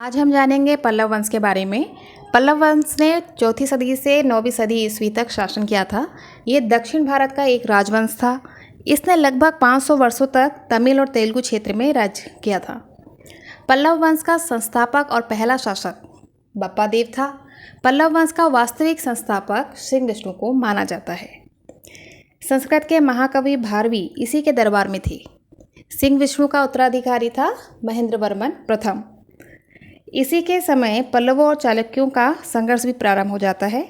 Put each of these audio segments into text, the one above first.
आज हम जानेंगे पल्लव वंश के बारे में। पल्लव वंश ने 4वीं सदी से 9वीं सदी ईस्वी तक शासन किया था। ये दक्षिण भारत का एक राजवंश था। इसने लगभग 500 वर्षों तक तमिल और तेलुगु क्षेत्र में राज्य किया था। पल्लव वंश का संस्थापक और पहला शासक बप्पादेव था। पल्लव वंश का वास्तविक संस्थापक सिंह-विष्णु को माना जाता है। संस्कृत के महाकवि भारवी इसी के दरबार में थे। सिंह-विष्णु का उत्तराधिकारी था महेंद्र वर्मन प्रथम। इसी के समय पल्लवों और चालुक्यों का संघर्ष भी प्रारंभ हो जाता है।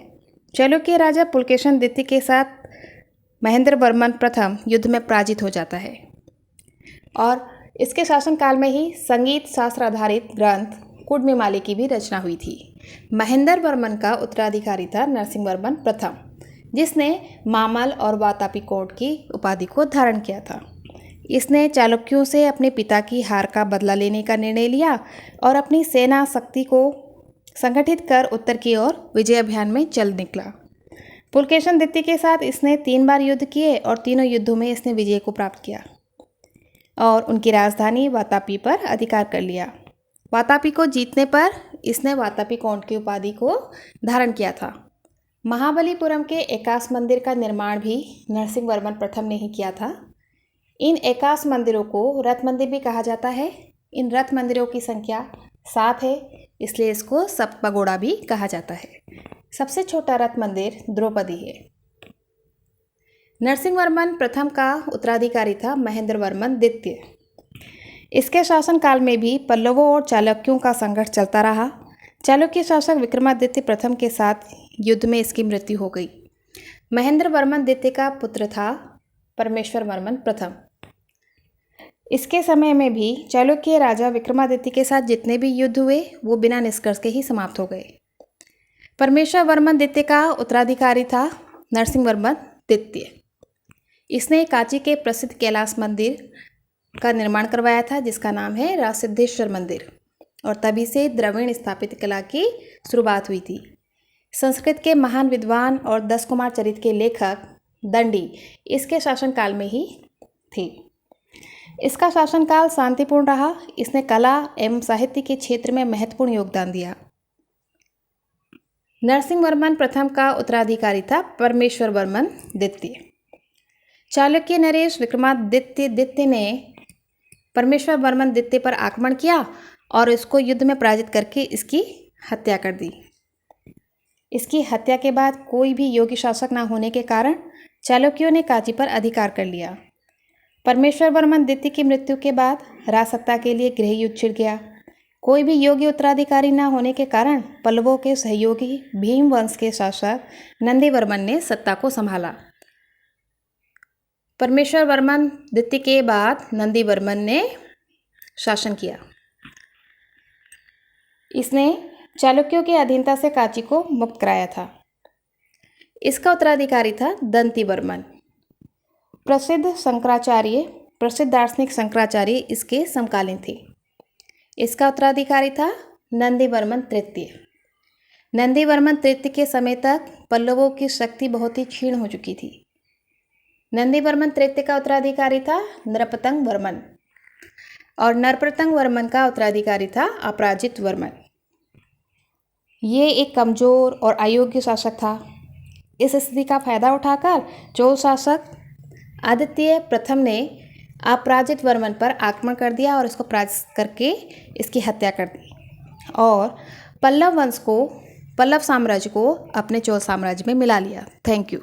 चालुक्य राजा पुलकेशन द्वितीय के साथ महेंद्र वर्मन प्रथम युद्ध में पराजित हो जाता है और इसके शासनकाल में ही संगीत शास्त्र आधारित ग्रंथ कुडमीमाली की भी रचना हुई थी। महेंद्र वर्मन का उत्तराधिकारी था नरसिंह वर्मन प्रथम, जिसने मामल और वातापी कोट की उपाधि को धारण किया था। इसने चालुक्यों से अपने पिता की हार का बदला लेने का निर्णय लिया और अपनी सेना शक्ति को संगठित कर उत्तर की ओर विजय अभियान में चल निकला। पुलकेशन द्वितीय के साथ इसने 3 बार युद्ध किए और तीनों युद्धों में इसने विजय को प्राप्त किया और उनकी राजधानी वातापी पर अधिकार कर लिया। वातापी को जीतने पर इसने वातापी कोट की उपाधि को धारण किया था। महाबलीपुरम के एकास मंदिर का निर्माण भी नरसिंह वर्मन प्रथम ने ही किया था। इन एकास मंदिरों को रथ मंदिर भी कहा जाता है। इन रथ मंदिरों की संख्या 7 है, इसलिए इसको सप्त पगोड़ा भी कहा जाता है। सबसे छोटा रथ मंदिर द्रौपदी है। नरसिंह वर्मन प्रथम का उत्तराधिकारी था महेंद्र वर्मन द्वितीय। इसके शासनकाल में भी पल्लवों और चालुक्यों का संघर्ष चलता रहा। चालुक्य शासक विक्रमादित्य प्रथम के साथ युद्ध में इसकी मृत्यु हो गई। महेंद्र वर्मन द्वितीय का पुत्र था परमेश्वर वर्मन प्रथम। इसके समय में भी चालुक्य राजा विक्रमादित्य के साथ जितने भी युद्ध हुए वो बिना निष्कर्ष के ही समाप्त हो गए। परमेश्वर वर्मन द्वितीय का उत्तराधिकारी था नरसिंह वर्मन द्वितीय। इसने कांची के प्रसिद्ध कैलाश मंदिर का निर्माण करवाया था, जिसका नाम है राजसिद्धेश्वर मंदिर, और तभी से द्रविड़ स्थापत्य कला की शुरुआत हुई थी। संस्कृत के महान विद्वान और 10 कुमार चरित्र के लेखक दंडी इसके शासनकाल में ही थे। इसका शासनकाल शांतिपूर्ण रहा। इसने कला एवं साहित्य के क्षेत्र में महत्वपूर्ण योगदान दिया। नरसिंह वर्मन प्रथम का उत्तराधिकारी था परमेश्वर वर्मन द्वितीय। चालुक्य नरेश विक्रमादित्य द्वितीय ने परमेश्वर वर्मन द्वितीय पर आक्रमण किया और इसको युद्ध में पराजित करके इसकी हत्या कर दी। इसकी हत्या के बाद कोई भी योग्य शासक न होने के कारण चालुक्यों ने कांची पर अधिकार कर लिया। परमेश्वर वर्मन द्वितीय की मृत्यु के बाद राजसत्ता के लिए गृह युद्ध छिड़ गया। कोई भी योग्य उत्तराधिकारी न होने के कारण पल्लवों के सहयोगी भीम वंश के शासक नंदी वर्मन ने सत्ता को संभाला। परमेश्वर वर्मन द्वितीय के बाद नंदी वर्मन ने शासन किया। इसने चालुक्यों की अधीनता से कांची को मुक्त कराया था। इसका उत्तराधिकारी था दंती वर्मन। प्रसिद्ध दार्शनिक शंकराचार्य इसके समकालीन थे। इसका उत्तराधिकारी था नंदी वर्मन तृतीय। नंदी वर्मन तृतीय के समय तक पल्लवों की शक्ति बहुत ही क्षीण हो चुकी थी। नंदी वर्मन तृतीय का उत्तराधिकारी था नरपतंग वर्मन और नरपतंग वर्मन का उत्तराधिकारी था अपराजित वर्मन। ये एक कमजोर और अयोग्य शासक था। इस स्थिति का फायदा उठाकर चोल शासक आदित्य प्रथम ने अपराजित वर्मन पर आक्रमण कर दिया और इसको पराजित करके इसकी हत्या कर दी और पल्लव साम्राज्य को अपने चोल साम्राज्य में मिला लिया। Thank you.